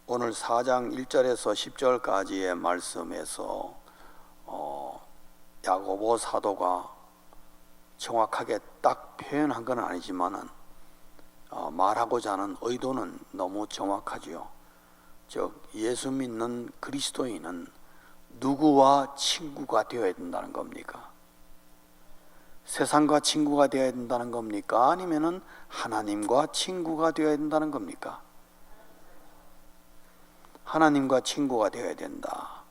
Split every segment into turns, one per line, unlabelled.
오늘 4장 1절에서 10절까지의 말씀에서 야고보 사도가 정확하게 딱 표현한 건 아니지만은 말하고자 하는 의도는 너무 정확하지요. 즉 예수 믿는 그리스도인은 누구와 친구가 되어야 된다는 겁니까? 세상과 친구가 되어야 된다는 겁니까? 아니면은 하나님과 친구가 되어야 된다는 겁니까? 하나님과 친구가 되어야 된다.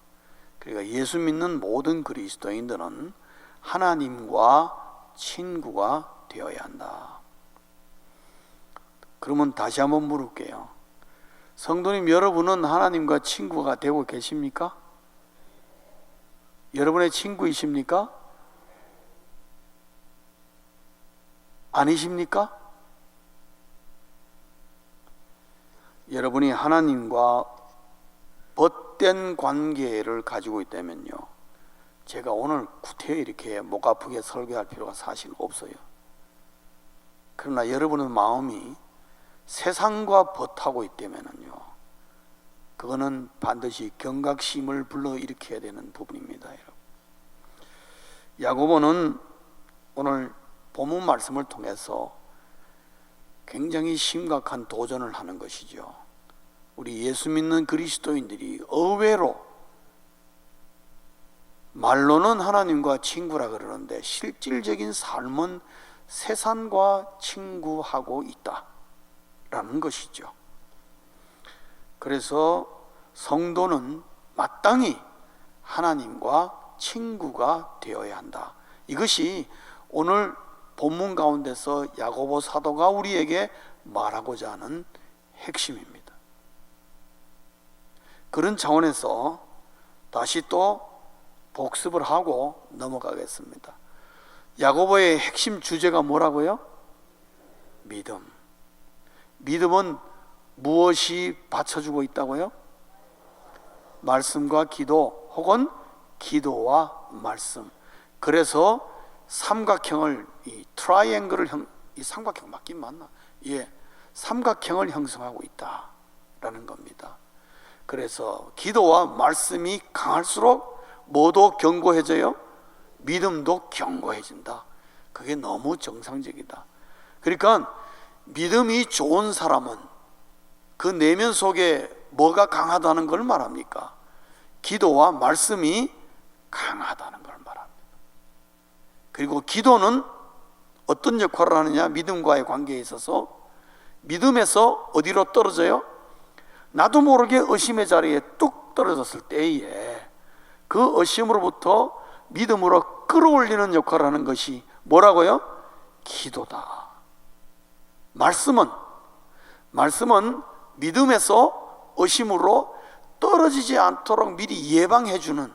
그러니까 예수 믿는 모든 그리스도인들은 하나님과 친구가 되어야 한다. 그러면 다시 한번 물을게요. 성도님, 여러분은 하나님과 친구가 되고 계십니까? 여러분의 친구이십니까? 아니십니까? 여러분이 하나님과 벗된 관계를 가지고 있다면요, 제가 오늘 구태여 이렇게 목 아프게 설교할 필요가 사실 없어요. 그러나 여러분의 마음이 세상과 벗하고 있다면요, 그거는 반드시 경각심을 불러일으켜야 되는 부분입니다. 여러분, 야고보는 오늘 본문 말씀을 통해서 굉장히 심각한 도전을 하는 것이죠. 우리 예수 믿는 그리스도인들이 의외로 말로는 하나님과 친구라 그러는데 실질적인 삶은 세상과 친구하고 있다라는 것이죠. 그래서 성도는 마땅히 하나님과 친구가 되어야 한다. 이것이 오늘 본문 가운데서 야고보 사도가 우리에게 말하고자 하는 핵심입니다. 그런 차원에서 다시 또 복습을 하고 넘어가겠습니다. 야고보의 핵심 주제가 뭐라고요? 믿음. 믿음은 무엇이 받쳐주고 있다고요? 말씀과 기도, 혹은 기도와 말씀. 그래서 삼각형을, 이 트라이앵글을 이 삼각형 맞긴 맞나? 예, 삼각형을 형성하고 있다라는 겁니다. 그래서 기도와 말씀이 강할수록 뭐도 견고해져요? 믿음도 견고해진다. 그게 너무 정상적이다. 그러니까 믿음이 좋은 사람은 그 내면 속에 뭐가 강하다는 걸 말합니까? 기도와 말씀이 강하다는 걸 말합니다. 그리고 기도는 어떤 역할을 하느냐? 믿음과의 관계에 있어서 믿음에서 어디로 떨어져요? 나도 모르게 의심의 자리에 뚝 떨어졌을 때에 그 의심으로부터 믿음으로 끌어올리는 역할을 하는 것이 뭐라고요? 기도다. 말씀은 믿음에서 의심으로 떨어지지 않도록 미리 예방해주는,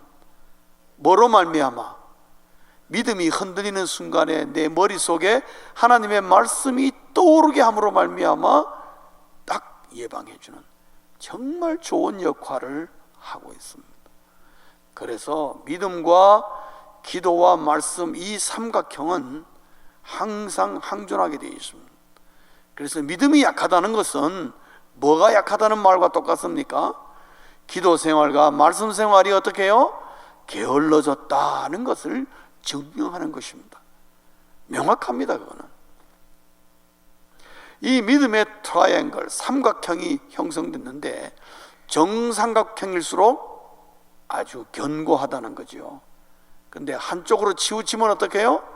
뭐로 말미암아? 믿음이 흔들리는 순간에 내 머릿속에 하나님의 말씀이 떠오르게 함으로 말미암아 딱 예방해주는 정말 좋은 역할을 하고 있습니다. 그래서 믿음과 기도와 말씀, 이 삼각형은 항상 항존하게 되어 있습니다. 그래서 믿음이 약하다는 것은 뭐가 약하다는 말과 똑같습니까? 기도 생활과 말씀 생활이 어떻게 해요? 게을러졌다는 것을 증명하는 것입니다. 명확합니다. 그거는 이 믿음의 트라이앵글, 삼각형이 형성됐는데 정삼각형일수록 아주 견고하다는 거죠. 그런데 한쪽으로 치우치면 어떻게 해요?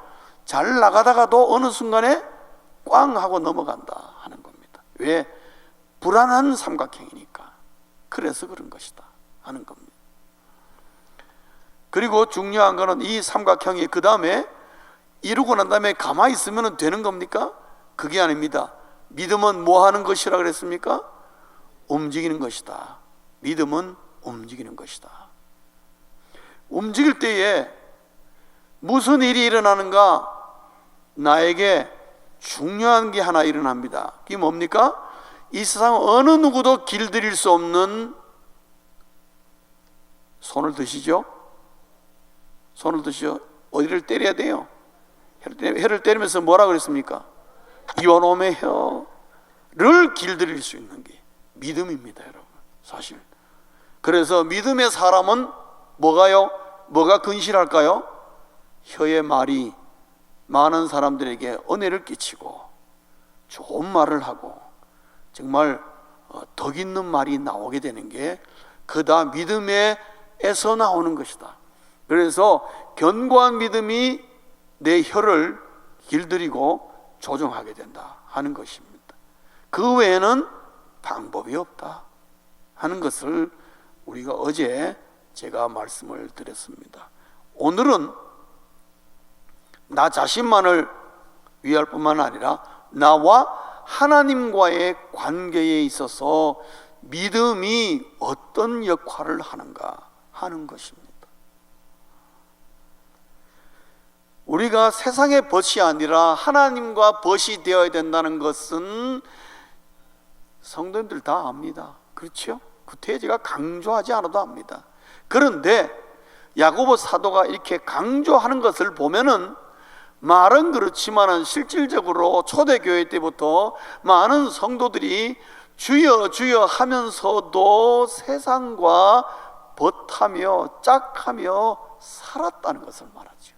잘 나가다가도 어느 순간에 꽝 하고 넘어간다 하는 겁니다. 왜? 불안한 삼각형이니까. 그래서 그런 것이다 하는 겁니다. 그리고 중요한 거는 이 삼각형이 그 다음에 이루고 난 다음에 가만히 있으면 되는 겁니까? 그게 아닙니다. 믿음은 뭐 하는 것이라 그랬습니까? 움직이는 것이다. 믿음은 움직이는 것이다. 움직일 때에 무슨 일이 일어나는가? 나에게 중요한 게 하나 일어납니다. 그게 뭡니까? 이 세상 어느 누구도 길들일 수 없는, 손을 드시죠? 손을 드시죠? 어디를 때려야 돼요? 혀를 때리면서 뭐라 그랬습니까? 이놈의 혀를 길들일 수 있는 게 믿음입니다, 여러분. 사실. 그래서 믿음의 사람은 뭐가 근실할까요? 혀의 말이 많은 사람들에게 은혜를 끼치고 좋은 말을 하고 정말 덕 있는 말이 나오게 되는 게 그다 믿음에서 나오는 것이다. 그래서 견고한 믿음이 내 혀를 길들이고 조정하게 된다 하는 것입니다. 그 외에는 방법이 없다 하는 것을 우리가 어제 제가 말씀을 드렸습니다. 오늘은 나 자신만을 위할 뿐만 아니라 나와 하나님과의 관계에 있어서 믿음이 어떤 역할을 하는가 하는 것입니다. 우리가 세상의 벗이 아니라 하나님과 벗이 되어야 된다는 것은 성도님들 다 압니다. 그렇죠? 구태여 제가 강조하지 않아도 압니다. 그런데 야고보 사도가 이렇게 강조하는 것을 보면은 말은 그렇지만은 실질적으로 초대교회 때부터 많은 성도들이 주여 주여 하면서도 세상과 벗하며 짝하며 살았다는 것을 말하죠.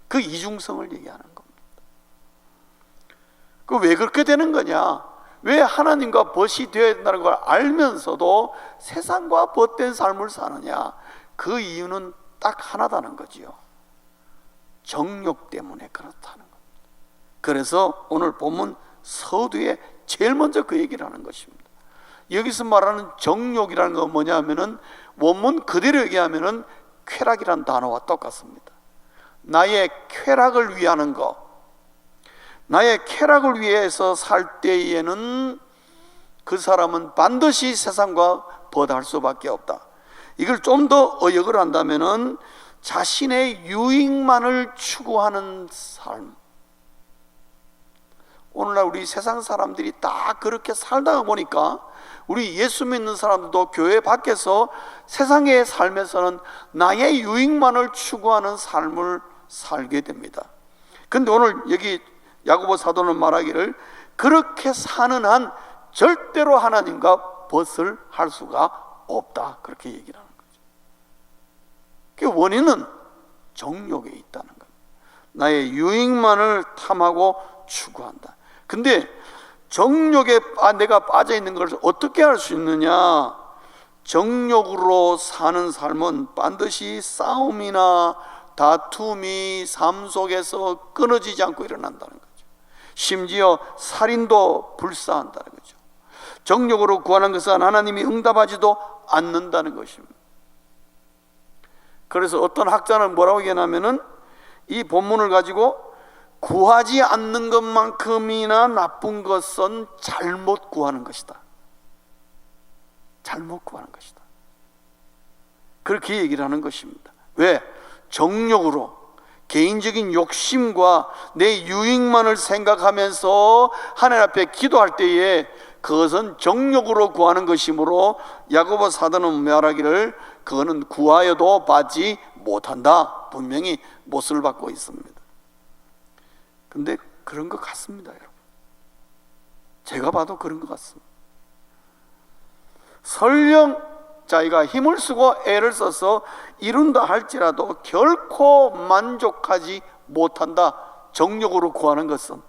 그 이중성을 얘기하는 겁니다. 그 왜 그렇게 되는 거냐? 왜 하나님과 벗이 되어야 된다는 걸 알면서도 세상과 벗된 삶을 사느냐? 그 이유는 딱 하나다는 거지요. 정욕 때문에 그렇다는 겁니다. 그래서 오늘 본문 서두에 제일 먼저 그 얘기를 하는 것입니다. 여기서 말하는 정욕이라는 건 뭐냐 하면은 원문 그대로 얘기하면은 쾌락이라는 단어와 똑같습니다. 나의 쾌락을 위하는 것, 나의 쾌락을 위해서 살 때에는 그 사람은 반드시 세상과 벗할 수밖에 없다. 이걸 좀 더 어역을 한다면은 자신의 유익만을 추구하는 삶. 오늘날 우리 세상 사람들이 다 그렇게 살다가 보니까 우리 예수 믿는 사람들도 교회 밖에서 세상의 삶에서는 나의 유익만을 추구하는 삶을 살게 됩니다. 근데 오늘 여기 야고보 사도는 말하기를 그렇게 사는 한 절대로 하나님과 벗을 할 수가 없다, 그렇게 얘기를 하는 거죠. 그 원인은 정욕에 있다는 겁니다. 나의 유익만을 탐하고 추구한다. 근데 정욕에 내가 빠져 있는 것을 어떻게 할 수 있느냐? 정욕으로 사는 삶은 반드시 싸움이나 다툼이 삶 속에서 끊어지지 않고 일어난다는 거죠. 심지어 살인도 불사한다는 거죠. 정욕으로 구하는 것은 하나님이 응답하지도 않는다는 것입니다. 그래서 어떤 학자는 뭐라고 얘기하냐면은 이 본문을 가지고 구하지 않는 것만큼이나 나쁜 것은 잘못 구하는 것이다. 잘못 구하는 것이다. 그렇게 얘기를 하는 것입니다. 왜? 정욕으로 개인적인 욕심과 내 유익만을 생각하면서 하나님 앞에 기도할 때에 그것은 정욕으로 구하는 것이므로 야고보 사도는 말하기를 그거는 구하여도 받지 못한다. 분명히 못을 받고 있습니다. 근데 그런 것 같습니다, 여러분. 제가 봐도 그런 것 같습니다. 설령 자기가 힘을 쓰고 애를 써서 이룬다 할지라도 결코 만족하지 못한다. 정욕으로 구하는 것은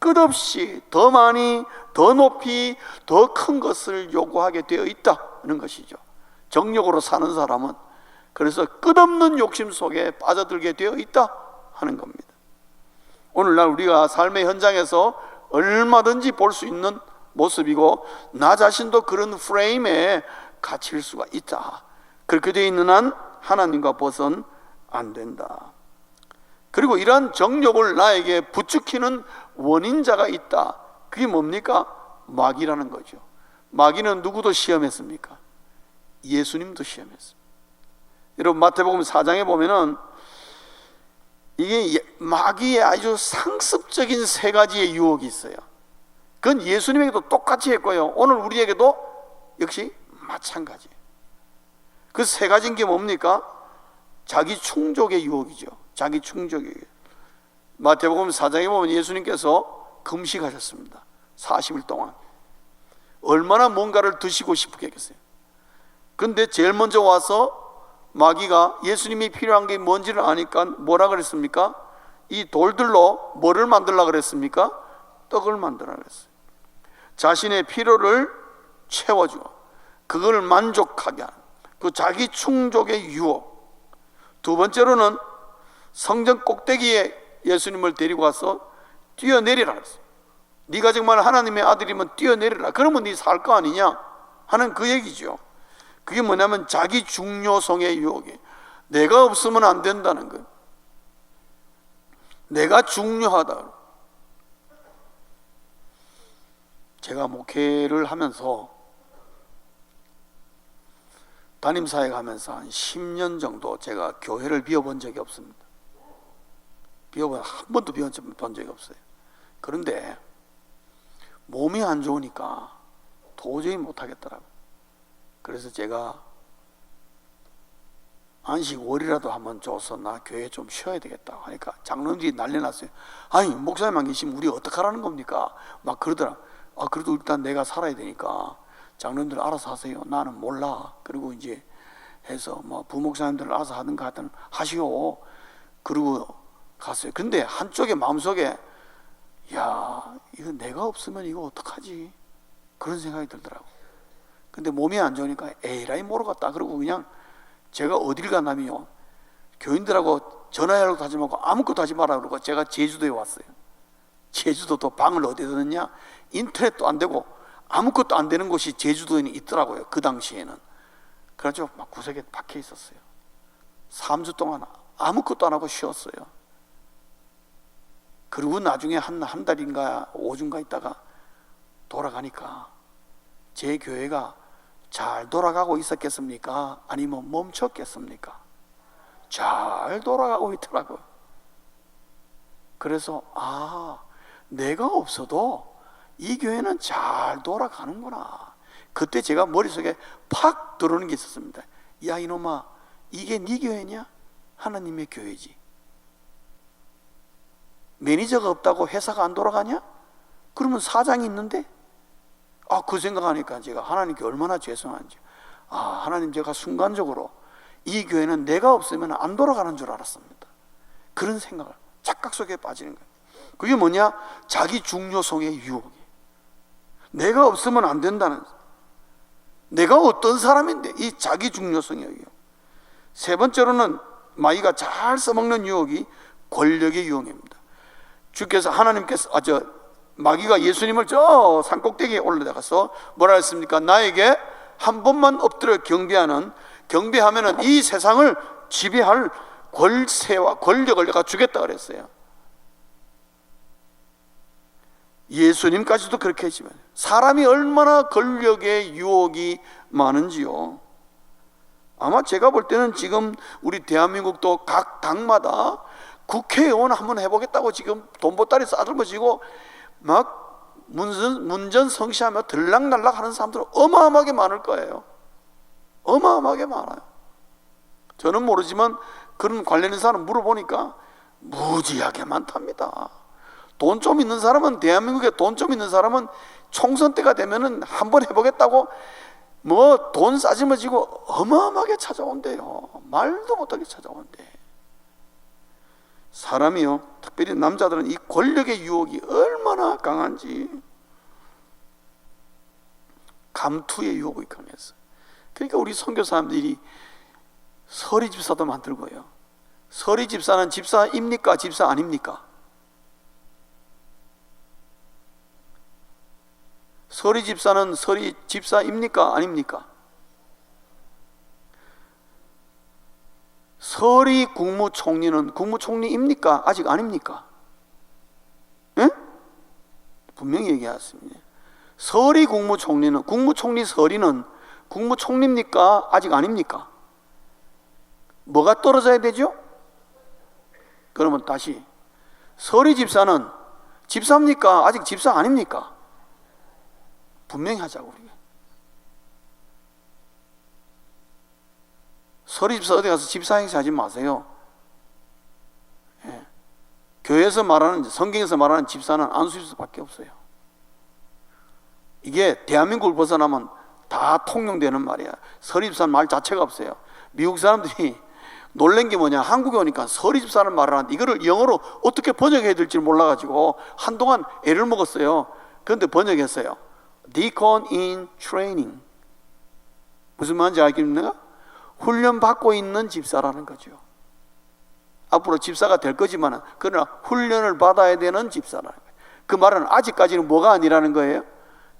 끝없이 더 많이, 더 높이, 더 큰 것을 요구하게 되어 있다는 것이죠. 정욕으로 사는 사람은 그래서 끝없는 욕심 속에 빠져들게 되어 있다 하는 겁니다. 오늘날 우리가 삶의 현장에서 얼마든지 볼 수 있는 모습이고 나 자신도 그런 프레임에 갇힐 수가 있다. 그렇게 되어 있는 한 하나님과 벗은 안 된다. 그리고 이러한 정욕을 나에게 부추기는 원인자가 있다. 그게 뭡니까? 마귀라는 거죠. 마귀는 누구도 시험했습니까? 예수님도 시험했습니다. 여러분 마태복음 4장에 보면은 이게 마귀의 아주 상습적인 세 가지의 유혹이 있어요. 그건 예수님에게도 똑같이 했고요. 오늘 우리에게도 역시 마찬가지예요. 그 세 가지인 게 뭡니까? 자기 충족의 유혹이죠. 자기 충족의 유혹. 마태복음 4장에 보면 예수님께서 금식하셨습니다. 40일 동안. 얼마나 뭔가를 드시고 싶겠어요. 근데 제일 먼저 와서 마귀가 예수님이 필요한 게 뭔지를 아니까 뭐라 그랬습니까? 이 돌들로 뭐를 만들라 그랬습니까? 떡을 만들라 그랬어요. 자신의 필요를 채워주고 그걸 만족하게 하는 그 자기 충족의 유혹. 두 번째로는 성전 꼭대기에 예수님을 데리고 와서 뛰어내리라 그랬어요. 네가 정말 하나님의 아들이면 뛰어내리라. 그러면 네 살 거 아니냐 하는 그 얘기죠. 그게 뭐냐면 자기 중요성의 유혹이. 내가 없으면 안 된다는 거예요. 내가 중요하다. 제가 목회를 하면서 담임사역 하면서 한 10년 정도 제가 교회를 비워본 적이 없습니다. 한 번도 비워본 적이 없어요. 그런데 몸이 안 좋으니까 도저히 못하겠더라고요. 그래서 제가 안식 5일이라도 한번 줘서 나 교회 좀 쉬어야 되겠다 하니까 장로님들이 난리 났어요. 아니 목사님 안 계시면 우리 어떡하라는 겁니까? 막 그러더라. 그래도 일단 내가 살아야 되니까 장로님들 알아서 하세요. 나는 몰라. 그리고 이제 해서 뭐 부목사님들 알아서 하든가 하든 하시오. 그리고 갔어요. 근데 한쪽에 마음속에 야 이거 내가 없으면 이거 어떡하지? 그런 생각이 들더라고. 근데 몸이 안 좋으니까 에이라이 모르겠다. 그러고 그냥 제가 어딜 가냐면요, 교인들하고 전화하려고 하지 말고 아무것도 하지 마라 그러고 제가 제주도에 왔어요. 제주도도 방을 어디에 넣느냐? 인터넷도 안 되고 아무것도 안 되는 곳이 제주도에는 있더라고요. 그 당시에는. 그래가지고 막 구석에 박혀 있었어요. 3주 동안 아무것도 안 하고 쉬었어요. 그리고 나중에 한 달인가 5주인가 있다가 돌아가니까 제 교회가 잘 돌아가고 있었겠습니까? 아니면 멈췄겠습니까? 잘 돌아가고 있더라고요. 그래서 내가 없어도 이 교회는 잘 돌아가는구나. 그때 제가 머릿속에 팍 들어오는 게 있었습니다. 야 이놈아, 이게 네 교회냐? 하나님의 교회지. 매니저가 없다고 회사가 안 돌아가냐? 그러면 사장이 있는데? 그 생각하니까 제가 하나님께 얼마나 죄송한지. 하나님, 제가 순간적으로 이 교회는 내가 없으면 안 돌아가는 줄 알았습니다. 그런 생각을 착각 속에 빠지는 거예요. 그게 뭐냐? 자기 중요성의 유혹이. 내가 없으면 안 된다는, 내가 어떤 사람인데, 이 자기 중요성의 유혹. 세 번째로는 마귀가 잘 써먹는 유혹이 권력의 유혹입니다. 주께서 하나님께서 마귀가 예수님을 저 산꼭대기에 올라가서 뭐라 했습니까? 나에게 한 번만 엎드려 경배하면은 이 세상을 지배할 권세와 권력을 내가 주겠다 그랬어요. 예수님까지도 그렇게 했지만 사람이 얼마나 권력의 유혹이 많은지요. 아마 제가 볼 때는 지금 우리 대한민국도 각 당마다 국회의원 한번 해보겠다고 지금 돈보따리 싸들머지고 막 문전성시하며 들락날락 하는 사람들은 어마어마하게 많을 거예요. 어마어마하게 많아요. 저는 모르지만 그런 관련된 사람 물어보니까 무지하게 많답니다. 돈 좀 있는 사람은, 대한민국에 돈 좀 있는 사람은 총선 때가 되면은 한번 해보겠다고 뭐 돈 싸지머지고 어마어마하게 찾아온대요. 말도 못하게 찾아온대. 사람이요, 특별히 남자들은 이 권력의 유혹이 얼마나 강한지. 감투의 유혹이 강했어요. 그러니까 우리 선교사님들이 서리 집사도 만들고요. 서리 집사는 집사입니까? 집사 아닙니까? 서리 집사는 서리 집사입니까? 아닙니까? 서리 국무총리는 국무총리입니까? 아직 아닙니까? 예? 분명히 얘기했습니다. 서리 국무총리는, 국무총리 서리는 국무총리입니까? 아직 아닙니까? 뭐가 떨어져야 되죠? 그러면 다시, 서리 집사는 집사입니까? 아직 집사 아닙니까? 분명히 하자고. 우리가 서리 집사 어디 가서 집사 행세 하지 마세요. 예. 교회에서 말하는, 성경에서 말하는 집사는 안수 집사밖에 없어요. 이게 대한민국을 벗어나면 다 통용되는 말이야. 서리집사는 말 자체가 없어요. 미국 사람들이 놀란 게 뭐냐, 한국에 오니까 서리집사는 말을 하는데 이거를 영어로 어떻게 번역해야 될지 몰라가지고 한동안 애를 먹었어요. 그런데 번역했어요. Deacon in training. 무슨 말인지 알겠습니까? 훈련받고 있는 집사라는 거죠. 앞으로 집사가 될 거지만 그러나 훈련을 받아야 되는 집사라는 거예요. 그 말은 아직까지는 뭐가 아니라는 거예요?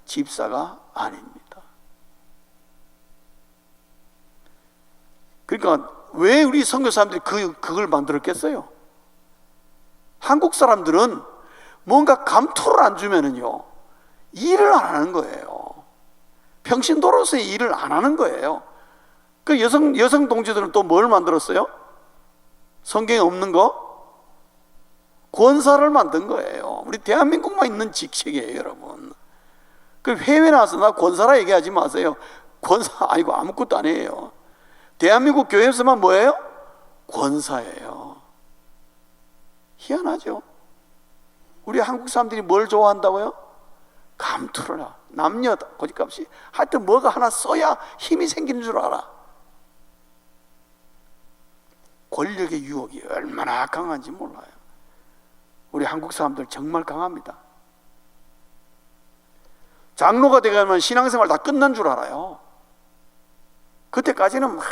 집사가 아닙니다. 그러니까 왜 우리 선교 사람들이 그걸 만들었겠어요? 한국 사람들은 뭔가 감투를 안 주면은요, 일을 안 하는 거예요. 평신도로서의 일을 안 하는 거예요. 그 여성 동지들은 또 뭘 만들었어요? 성경에 없는 거? 권사를 만든 거예요. 우리 대한민국만 있는 직책이에요, 여러분. 그 해외 나와서 나 권사라 얘기하지 마세요. 권사 아니고 아무것도 아니에요. 대한민국 교회에서만 뭐예요? 권사예요. 희한하죠? 우리 한국 사람들이 뭘 좋아한다고요? 감투를 남녀 고집값이 하여튼 뭐가 하나 써야 힘이 생기는 줄 알아. 권력의 유혹이 얼마나 강한지 몰라요. 우리 한국 사람들 정말 강합니다. 장로가 되면 신앙생활 다 끝난 줄 알아요. 그때까지는 막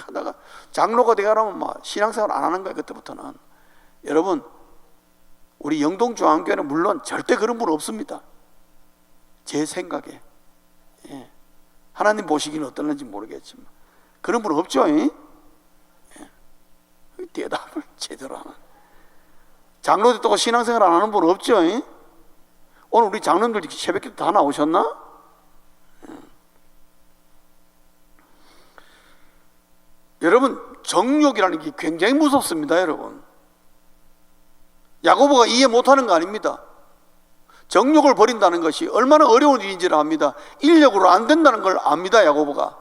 하다가 장로가 되가면 막 신앙생활 안 하는 거예요. 그때부터는. 여러분, 우리 영동중앙교회는 물론 절대 그런 분 없습니다. 제 생각에. 예. 하나님 보시기는 어떨는지 모르겠지만 그런 분 없죠. 예? 예. 대답을 제대로 하는. 장로 됐다고 신앙생활 안 하는 분 없죠. 예? 오늘 우리 장로님들 새벽기도 다 나오셨나? 예. 여러분, 정욕이라는 게 굉장히 무섭습니다. 여러분, 야고보가 이해 못하는 거 아닙니다. 정욕을 버린다는 것이 얼마나 어려운 일인지를 압니다. 인력으로 안 된다는 걸 압니다, 야고보가.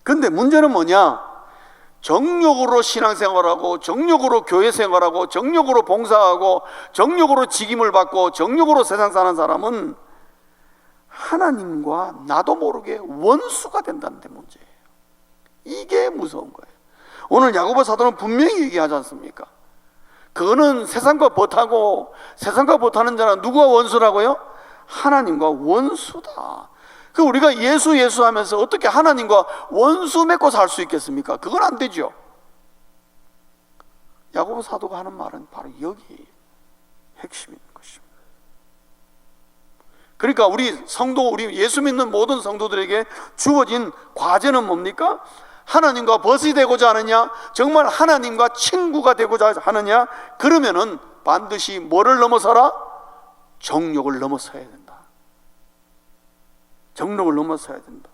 그런데 문제는 뭐냐? 정욕으로 신앙생활하고 정욕으로 교회생활하고 정욕으로 봉사하고 정욕으로 직임을 받고 정욕으로 세상 사는 사람은 하나님과 나도 모르게 원수가 된다는 데 문제예요. 이게 무서운 거예요. 오늘 야고보 사도는 분명히 얘기하지 않습니까? 그거는 세상과 벗하고, 세상과 벗하는 자는 누구와 원수라고요? 하나님과 원수다. 그 우리가 예수 하면서 어떻게 하나님과 원수 맺고 살 수 있겠습니까? 그건 안 되죠. 야고보 사도가 하는 말은 바로 여기 핵심이 있는 것입니다. 그러니까 우리 성도, 우리 예수 믿는 모든 성도들에게 주어진 과제는 뭡니까? 하나님과 벗이 되고자 하느냐, 정말 하나님과 친구가 되고자 하느냐, 그러면은 반드시 뭐를 넘어서라? 정욕을 넘어서야 된다. 정욕을 넘어서야 된다.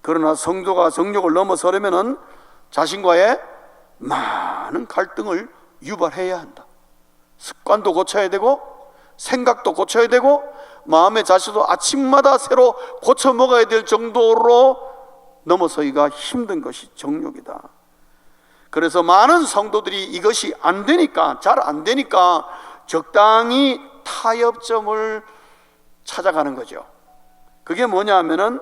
그러나 성도가 정욕을 넘어서려면은 자신과의 많은 갈등을 유발해야 한다. 습관도 고쳐야 되고, 생각도 고쳐야 되고, 마음의 자세도 아침마다 새로 고쳐 먹어야 될 정도로 넘어서기가 힘든 것이 정욕이다. 그래서 많은 성도들이 이것이 안 되니까, 잘 안 되니까 적당히 타협점을 찾아가는 거죠. 그게 뭐냐 하면은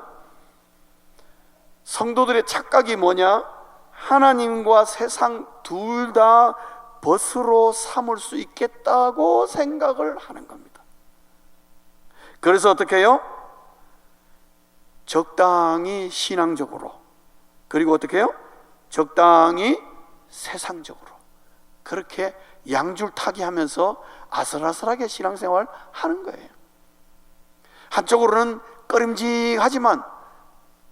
성도들의 착각이 뭐냐? 하나님과 세상 둘 다 벗으로 삼을 수 있겠다고 생각을 하는 겁니다. 그래서 어떻게 해요? 적당히 신앙적으로, 그리고 어떻게 해요? 적당히 세상적으로, 그렇게 양줄타기 하면서 아슬아슬하게 신앙생활 하는 거예요. 한쪽으로는 꺼림직하지만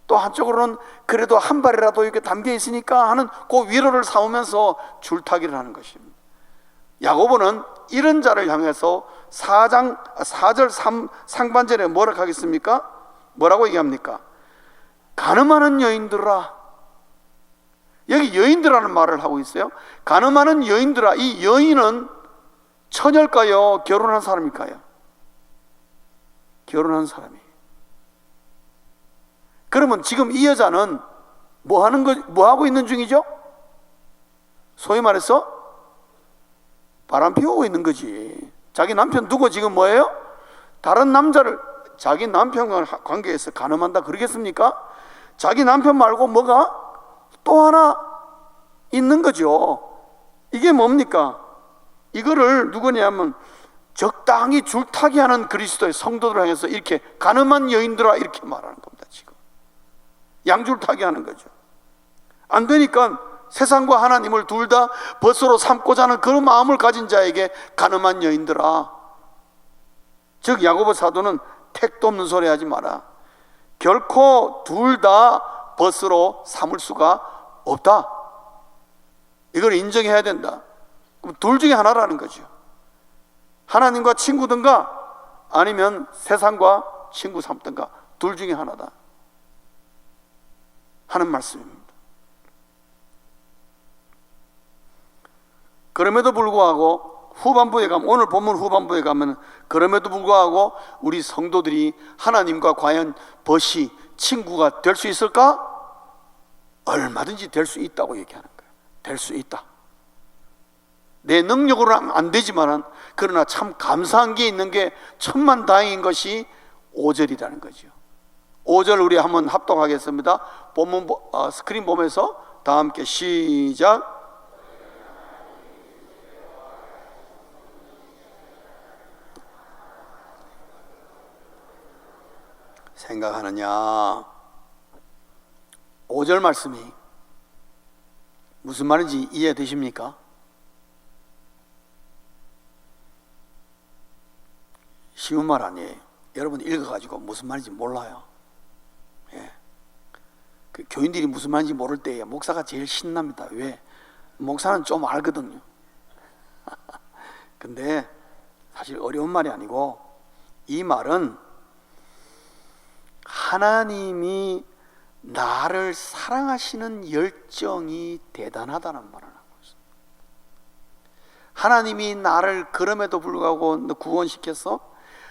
또 한쪽으로는 그래도 한 발이라도 이렇게 담겨 있으니까 하는 그 위로를 삼으면서 줄타기를 하는 것입니다. 야고보는 이런 자를 향해서 4절 상반절에 뭐라 하겠습니까? 뭐라고 얘기합니까? 가늠하는 여인들아. 여기 여인들라는 말을 하고 있어요. 가늠하는 여인들아. 이 여인은 처녀일까요? 결혼한 사람일까요? 결혼한 사람이. 그러면 지금 이 여자는 뭐 하고 있는 중이죠? 소위 말해서 바람 피우고 있는 거지. 자기 남편 두고 지금 뭐예요? 다른 남자를, 자기 남편과 관계에서 간음한다 그러겠습니까? 자기 남편 말고 뭐가 또 하나 있는 거죠. 이게 뭡니까? 이거를 누구냐면 적당히 줄타기 하는 그리스도의 성도들을 향해서 이렇게 가늠한 여인들아 이렇게 말하는 겁니다. 지금 양줄타기 하는 거죠. 안 되니까 세상과 하나님을 둘 다 벗으로 삼고자 하는 그런 마음을 가진 자에게 가늠한 여인들아, 즉 야고보 사도는 택도 없는 소리 하지 마라. 결코 둘 다 벗으로 삼을 수가 없다. 이걸 인정해야 된다. 그럼 둘 중에 하나라는 거죠. 하나님과 친구든가 아니면 세상과 친구 삼든가 둘 중에 하나다 하는 말씀입니다. 그럼에도 불구하고 후반부에 가면, 오늘 본문 후반부에 가면 그럼에도 불구하고 우리 성도들이 하나님과 과연 벗이 친구가 될 수 있을까? 얼마든지 될 수 있다고 얘기하는 거예요. 될 수 있다. 내 능력으로는 안 되지만은, 그러나 참 감사한 게 있는 게 천만다행인 것이 5절이라는 거죠. 5절 우리 한번 합독하겠습니다. 본문 스크린 보면서 다 함께 시작. 생각하느냐? 5절 말씀이 무슨 말인지 이해되십니까? 쉬운 말 아니에요. 여러분 읽어가지고 무슨 말인지 몰라요. 예. 그 교인들이 무슨 말인지 모를 때에 목사가 제일 신납니다. 왜? 목사는 좀 알거든요. 근데 사실 어려운 말이 아니고, 이 말은 하나님이 나를 사랑하시는 열정이 대단하다는 말을 하고 있습니다. 하나님이 나를 그럼에도 불구하고 구원시켜서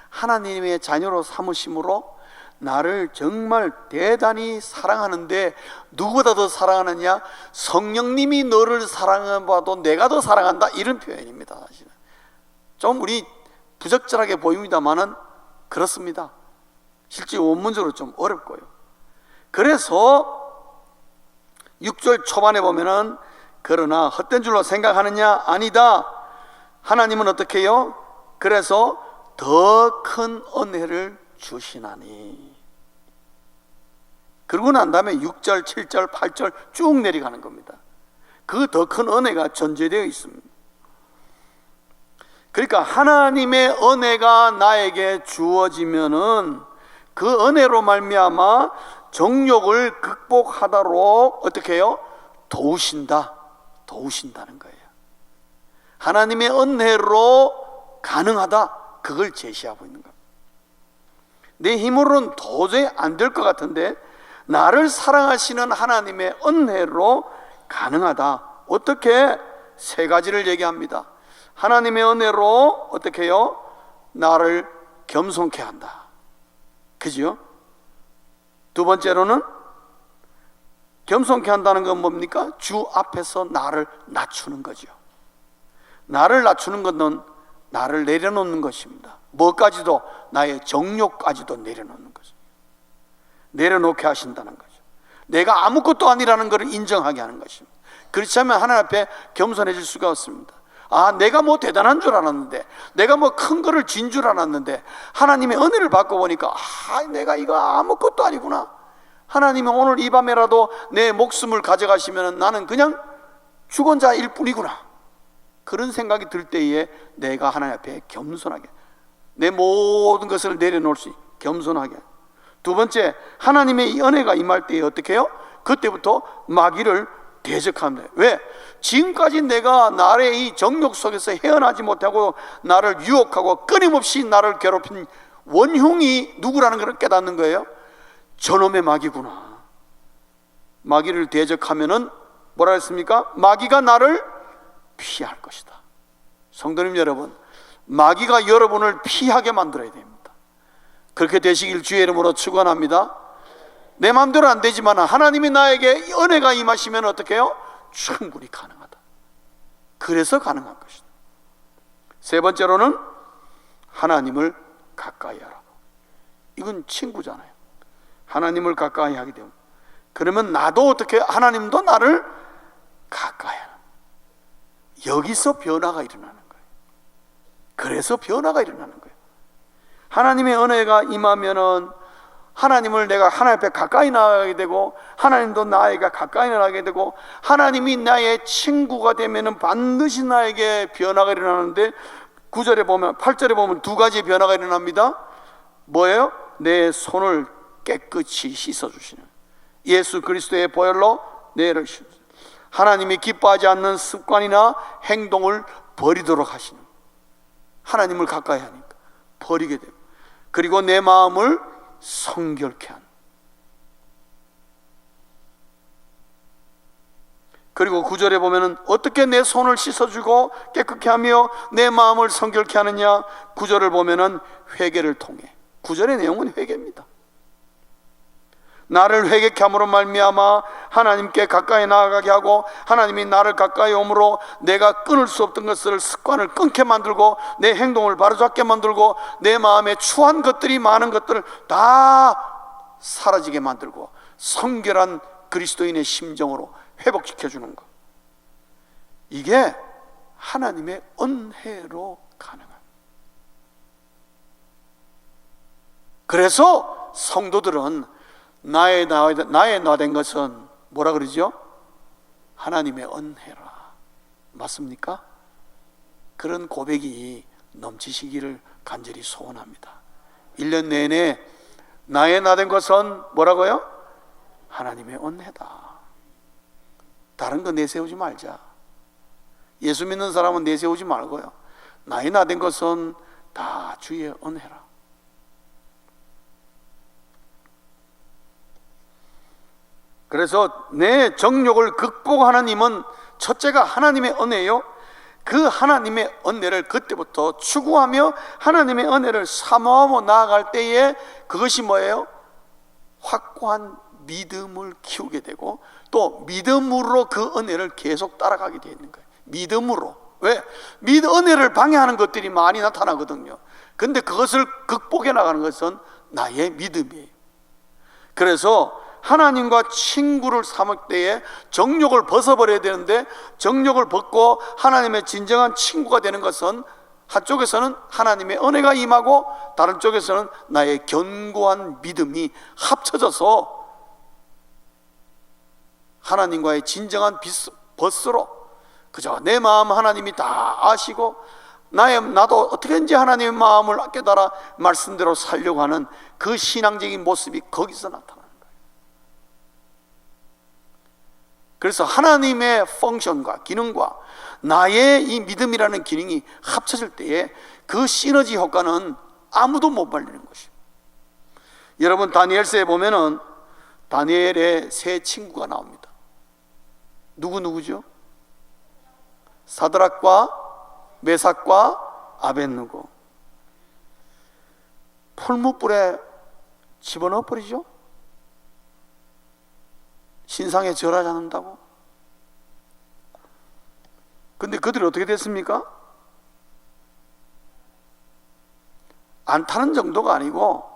하나님의 자녀로 삼으심으로 나를 정말 대단히 사랑하는데, 누구보다 더 사랑하느냐? 성령님이 너를 사랑해봐도 내가 더 사랑한다, 이런 표현입니다. 사실은 좀 우리 부적절하게 보입니다만은 그렇습니다. 실제 원문적으로 좀 어렵고요. 그래서 6절 초반에 보면은 그러나 헛된 줄로 생각하느냐? 아니다. 하나님은 어떻게 해요? 그래서 더 큰 은혜를 주시나니. 그러고 난 다음에 6절, 7절, 8절 쭉 내려가는 겁니다. 그 더 큰 은혜가 전제되어 있습니다. 그러니까 하나님의 은혜가 나에게 주어지면은 그 은혜로 말미암아 정욕을 극복하도록 어떻게 해요? 도우신다는 거예요. 하나님의 은혜로 가능하다, 그걸 제시하고 있는 겁니다. 내 힘으로는 도저히 안 될 것 같은데 나를 사랑하시는 하나님의 은혜로 가능하다. 어떻게? 세 가지를 얘기합니다. 하나님의 은혜로 어떻게 해요? 나를 겸손케 한다. 그죠? 두 번째로는 겸손케 한다는 건 뭡니까? 주 앞에서 나를 낮추는 거죠. 나를 낮추는 것은 나를 내려놓는 것입니다. 뭐까지도? 나의 정욕까지도 내려놓는 거죠. 내려놓게 하신다는 거죠. 내가 아무것도 아니라는 것을 인정하게 하는 것입니다. 그렇지 않으면 하나님 앞에 겸손해질 수가 없습니다. 아, 내가 뭐 대단한 줄 알았는데, 내가 뭐 큰 거를 진 줄 알았는데 하나님의 은혜를 받고 보니까 내가 이거 아무것도 아니구나. 하나님은 오늘 이 밤에라도 내 목숨을 가져가시면 나는 그냥 죽은 자일 뿐이구나. 그런 생각이 들 때에 내가 하나님 앞에 겸손하게, 내 모든 것을 내려놓을 수 있게 겸손하게. 두 번째, 하나님의 이 은혜가 임할 때에 어떻게 해요? 그때부터 마귀를 대적합니다. 왜? 지금까지 내가 나의 이 정욕 속에서 헤어나지 못하고 나를 유혹하고 끊임없이 나를 괴롭힌 원흉이 누구라는 걸 깨닫는 거예요. 저놈의 마귀구나. 마귀를 대적하면은 뭐라 했습니까? 마귀가 나를 피할 것이다. 성도님 여러분, 마귀가 여러분을 피하게 만들어야 됩니다. 그렇게 되시길 주의 이름으로 축원합니다. 내 마음대로 안 되지만 하나님이 나에게 은혜가 임하시면 어떻게 해요? 충분히 가능하다. 그래서 가능한 것이다. 세 번째로는 하나님을 가까이 하라고. 이건 친구잖아요. 하나님을 가까이 하게 되면, 그러면 나도 어떻게, 하나님도 나를 가까이 하는, 여기서 변화가 일어나는 거예요. 그래서 변화가 일어나는 거예요. 하나님의 은혜가 임하면은 하나님을 내가 하나님 앞에 가까이 나가게 되고, 하나님도 나에게 가까이 나가게 되고, 하나님이 나의 친구가 되면은 반드시 나에게 변화가 일어나는데, 9절에 보면, 8절에 보면 두 가지 변화가 일어납니다. 뭐예요? 내 손을 깨끗이 씻어주시는, 예수 그리스도의 보혈로 내를 씻어주시는, 하나님이 기뻐하지 않는 습관이나 행동을 버리도록 하시는, 하나님을 가까이 하니까 버리게 되고, 그리고 내 마음을 성결케 하는, 그리고 9절에 보면은 어떻게 내 손을 씻어주고 깨끗게 하며 내 마음을 성결케 하느냐, 9절을 보면은 회개를 통해. 9절의 내용은 회개입니다. 나를 회개케 함으로 말미암아 하나님께 가까이 나아가게 하고, 하나님이 나를 가까이 오므로 내가 끊을 수 없던 것을, 습관을 끊게 만들고, 내 행동을 바로잡게 만들고, 내 마음에 추한 것들이 많은 것들을 다 사라지게 만들고, 성결한 그리스도인의 심정으로 회복시켜 주는 것. 이게 하나님의 은혜로 가능합니다. 그래서 성도들은 나의 나 된 것은 뭐라 그러죠? 하나님의 은혜라. 맞습니까? 그런 고백이 넘치시기를 간절히 소원합니다. 1년 내내 나의 나 된 것은 뭐라고요? 하나님의 은혜다. 다른 거 내세우지 말자. 예수 믿는 사람은 내세우지 말고요, 나의 나 된 것은 다 주의 은혜라. 그래서 내 정욕을 극복하는 힘은 첫째가 하나님의 은혜요, 그 하나님의 은혜를 그때부터 추구하며 하나님의 은혜를 사모하며 나아갈 때에 그것이 뭐예요? 확고한 믿음을 키우게 되고, 또 믿음으로 그 은혜를 계속 따라가게 되어 있는 거예요. 믿음으로. 왜? 은혜를 방해하는 것들이 많이 나타나거든요. 근데 그것을 극복해 나가는 것은 나의 믿음이에요. 그래서 하나님과 친구를 삼을 때에 정욕을 벗어버려야 되는데, 정욕을 벗고 하나님의 진정한 친구가 되는 것은, 한쪽에서는 하나님의 은혜가 임하고 다른 쪽에서는 나의 견고한 믿음이 합쳐져서 하나님과의 진정한 벗으로, 그저 내 마음 하나님이 다 아시고 나도 어떻게든지 하나님의 마음을 깨달아 말씀대로 살려고 하는 그 신앙적인 모습이 거기서 나타나는 거예요. 그래서 하나님의 펑션과 기능과 나의 이 믿음이라는 기능이 합쳐질 때에 그 시너지 효과는 아무도 못 말리는 것이에요. 여러분, 다니엘서에 보면은 다니엘의 세 친구가 나옵니다. 누구죠? 사드락과 메삭과 아벳느고. 풀무불에 집어넣어 버리죠. 신상에 절하지 않는다고. 근데 그들이 어떻게 됐습니까? 안 타는 정도가 아니고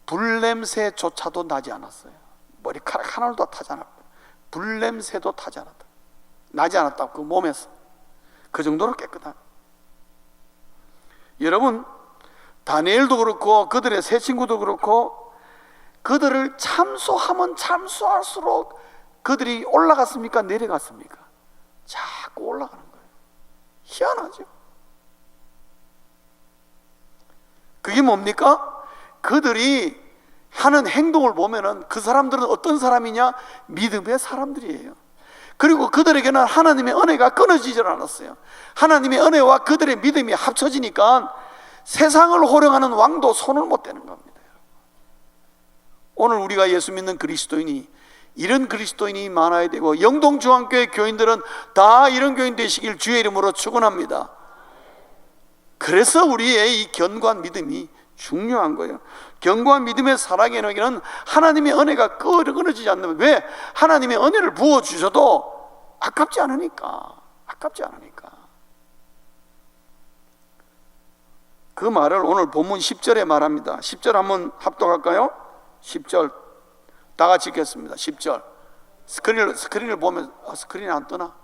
불냄새조차도 나지 않았어요. 머리카락 하나도 타지 않았고 불냄새도 나지 않았다고. 그 몸에서 그 정도로 깨끗한. 여러분, 다니엘도 그렇고 그들의 세 친구도 그렇고, 그들을 참소하면 참소할수록 그들이 올라갔습니까? 내려갔습니까? 자꾸 올라가는 거예요. 희한하죠. 그게 뭡니까? 그들이 하는 행동을 보면은 그 사람들은 어떤 사람이냐? 믿음의 사람들이에요. 그리고 그들에게는 하나님의 은혜가 끊어지질 않았어요. 하나님의 은혜와 그들의 믿음이 합쳐지니까 세상을 호령하는 왕도 손을 못 대는 겁니다. 오늘 우리가 예수 믿는 그리스도인이, 이런 그리스도인이 많아야 되고, 영동중앙교회 교인들은 다 이런 교인 되시길 주의 이름으로 축원합니다. 그래서 우리의 이 견고한 믿음이 중요한 거예요. 견고한 믿음의 살아가기에는 하나님의 은혜가 끊어지지 않는. 왜? 하나님의 은혜를 부어주셔도 아깝지 않으니까. 그 말을 오늘 본문 10절에 말합니다. 10절 한번 합독할까요? 10절 다 같이 읽겠습니다. 10절 스크린을 보면 스크린이 안 뜨나?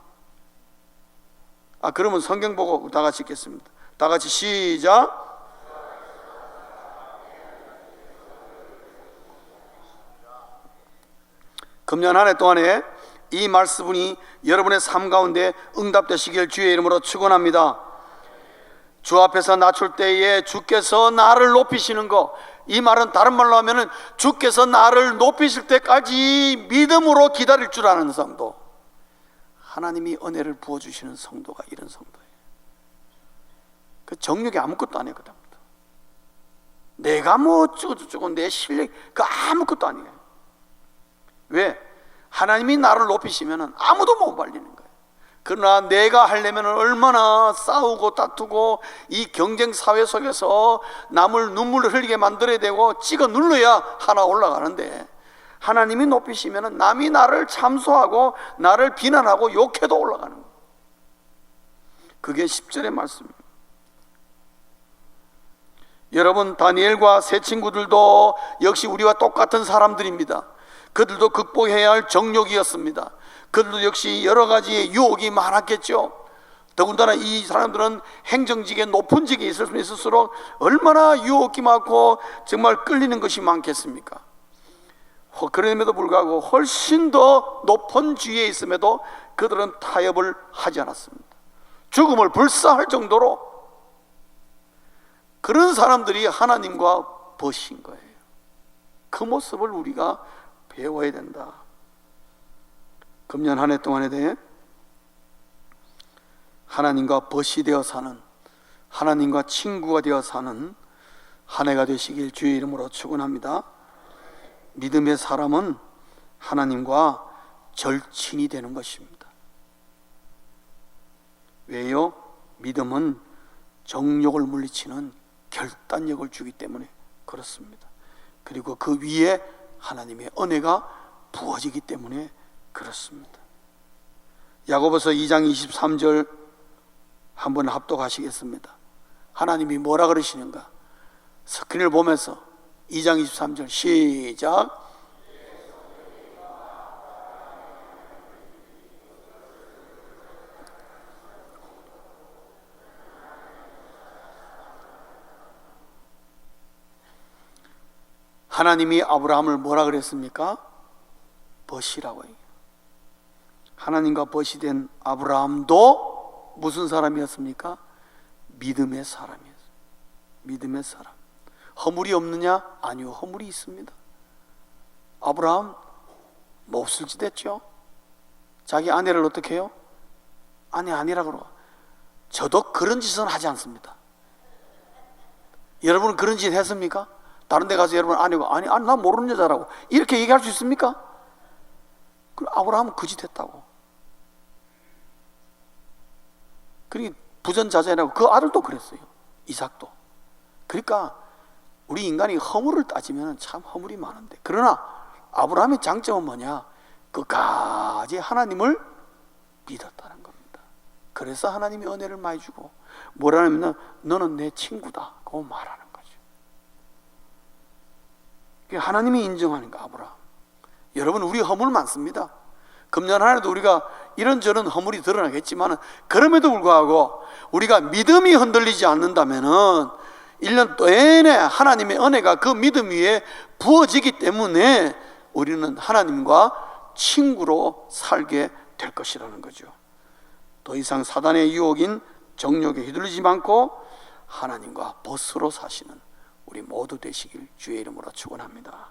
그러면 성경 보고 다 같이 읽겠습니다. 다 같이 시작. 금년 한 해 동안에 이 말씀이 여러분의 삶 가운데 응답되시길 주의 이름으로 축원합니다. 주 앞에서 낮출 때에 주께서 나를 높이시는 거, 이 말은 다른 말로 하면은 주께서 나를 높이실 때까지 믿음으로 기다릴 줄 아는 성도, 하나님이 은혜를 부어주시는 성도가 이런 성도예요. 그 정력이 아무것도 아니거든. 내가 뭐 어쩌고저쩌고 내 실력 그 아무것도 아니에요. 왜? 하나님이 나를 높이시면 아무도 못 말리는 거예요. 그러나 내가 하려면 얼마나 싸우고 다투고 이 경쟁 사회 속에서 남을 눈물을 흘리게 만들어야 되고 찍어 눌러야 하나 올라가는데, 하나님이 높이시면 남이 나를 참소하고 나를 비난하고 욕해도 올라가는 거예요. 그게 10절의 말씀입니다. 여러분, 다니엘과 세 친구들도 역시 우리와 똑같은 사람들입니다. 그들도 극복해야 할 정욕이었습니다. 그들도 역시 여러 가지 유혹이 많았겠죠. 더군다나 이 사람들은 행정직에 높은 직에 있을수록 얼마나 유혹이 많고 정말 끌리는 것이 많겠습니까? 그럼에도 불구하고 훨씬 더 높은 지위에 있음에도 그들은 타협을 하지 않았습니다. 죽음을 불사할 정도로 그런 사람들이 하나님과 버신 거예요. 그 모습을 우리가 배워야 된다. 금년 한 해 동안에 대해 하나님과 벗이 되어 사는, 하나님과 친구가 되어 사는 한 해가 되시길 주의 이름으로 축원합니다. 믿음의 사람은 하나님과 절친이 되는 것입니다. 왜요? 믿음은 정욕을 물리치는 결단력을 주기 때문에 그렇습니다. 그리고 그 위에 하나님의 은혜가 부어지기 때문에 그렇습니다. 야고보서 2장 23절 한번 합독하시겠습니다. 하나님이 뭐라 그러시는가? 스크린을 보면서 2장 23절 시작. 하나님이 아브라함을 뭐라 그랬습니까? 벗이라고 해요. 하나님과 벗이 된 아브라함도 무슨 사람이었습니까? 믿음의 사람이었어요. 믿음의 사람. 허물이 없느냐? 아니요, 허물이 있습니다. 아브라함 몹쓸 짓 했죠. 자기 아내를 어떻게 해요? 아내 아니라고 그러고. 저도 그런 짓은 하지 않습니다. 여러분은 그런 짓 했습니까? 다른 데 가서 여러분 아내가 아니 나 모르는 여자라고 이렇게 얘기할 수 있습니까? 그럼 아브라함은 그 짓 했다고. 그러니까 부전자제라고 그 아들도 그랬어요. 이삭도. 그러니까 우리 인간이 허물을 따지면 참 허물이 많은데, 그러나 아브라함의 장점은 뭐냐? 끝까지 하나님을 믿었다는 겁니다. 그래서 하나님이 은혜를 많이 주고 뭐라냐면 너는 내 친구다 고 말하는 거죠. 하나님이 인정하는 거. 아브라함, 여러분 우리 허물 많습니다. 금년 한 해도 우리가 이런저런 허물이 드러나겠지만 그럼에도 불구하고 우리가 믿음이 흔들리지 않는다면 1년 내내 하나님의 은혜가 그 믿음 위에 부어지기 때문에 우리는 하나님과 친구로 살게 될 것이라는 거죠. 더 이상 사단의 유혹인 정욕에 휘둘리지 않고 하나님과 벗으로 사시는 우리 모두 되시길 주의 이름으로 축원합니다.